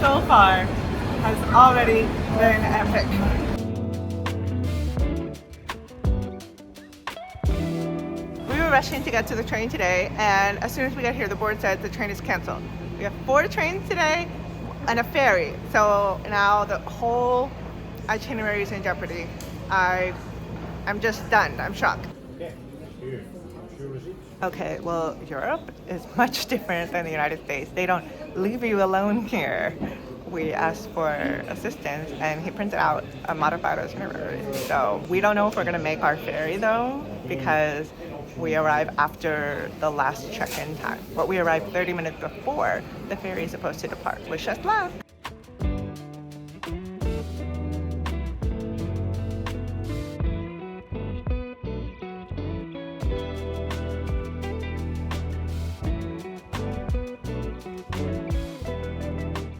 so far has already been epic. We were rushing to get to the train today, and as soon as we got here, the board said the train is canceled. We have 4 trains today and a ferry, so now the whole itinerary is in jeopardy. I'm just stunned. I'm shocked. Okay, well, Europe is much different than the United States. They don't leave you alone here. We asked for assistance, and he printed out a modified itinerary. So we don't know if we're going to make our ferry, though, because we arrive after the last check-in time. But we arrived 30 minutes before the ferry is supposed to depart. Wish us luck.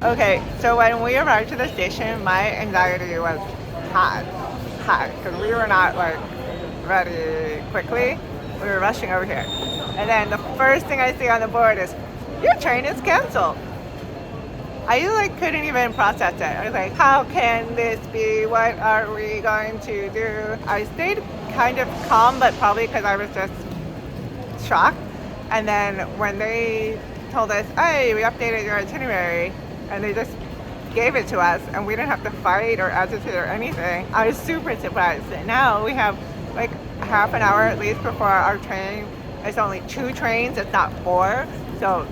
Okay, so when we arrived to the station, my anxiety was high, because we were not like ready quickly. We were rushing over here. And then the first thing I see on the board is, your train is canceled. I like couldn't even process it. I was like, how can this be? What are we going to do? I stayed kind of calm, but probably because I was just shocked. And then when they told us, hey, we updated your itinerary, and they just gave it to us, and we didn't have to fight or agitate or anything, I was super surprised. And now we have like half an hour at least before our train. It's only 2 trains, it's not 4, so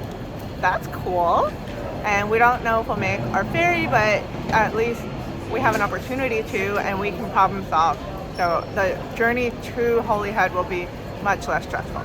that's cool. And we don't know if we'll make our ferry, but at least we have an opportunity to, and we can problem solve. So the journey to Holyhead will be much less stressful.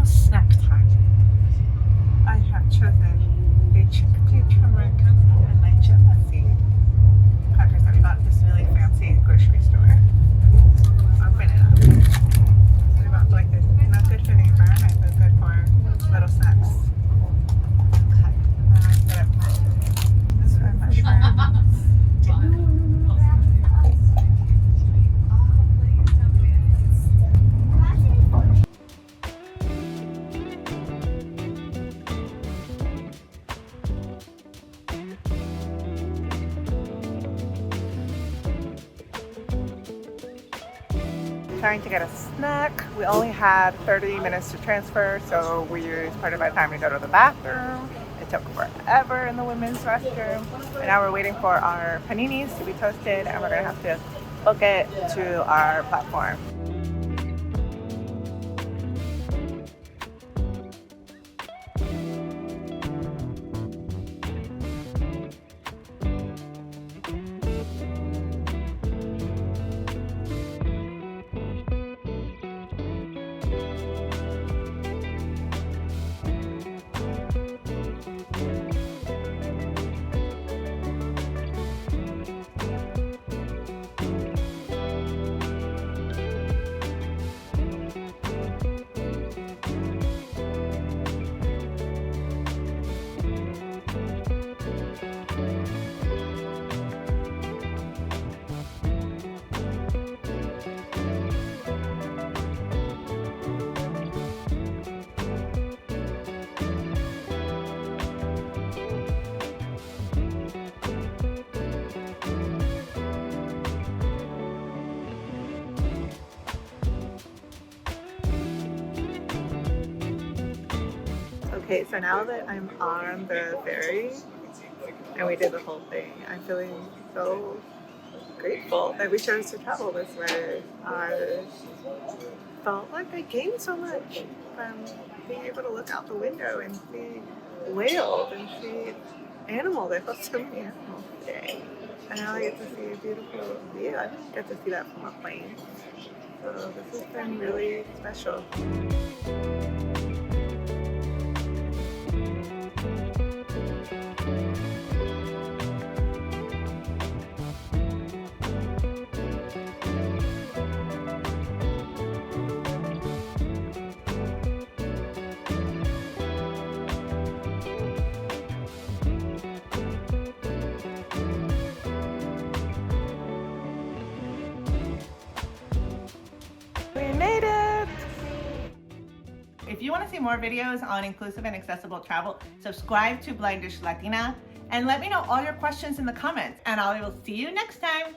Snack time. I have chosen a chickpea turmeric and nigella seed crackers I bought at this really fancy grocery store. Open it up. I bought like this. Not good for the environment, but good for little snacks. Okay. And then I set up this for mushrooms. Trying to get a snack. We only had 30 minutes to transfer, so we used part of our time to go to the bathroom. It took forever in the women's restroom. And now we're waiting for our paninis to be toasted, and we're gonna have to book it to our platform. Okay, so now that I'm on the ferry and we did the whole thing, I'm feeling so grateful that we chose to travel this way. I felt like I gained so much from being able to look out the window and see whales and see animals. I saw so many animals today. And now I get to see a beautiful view. I didn't get to see that from a plane. So this has been really special. see more videos on inclusive and accessible travel, subscribe to BlindishLatina and let me know all your questions in the comments, and I will see you next time.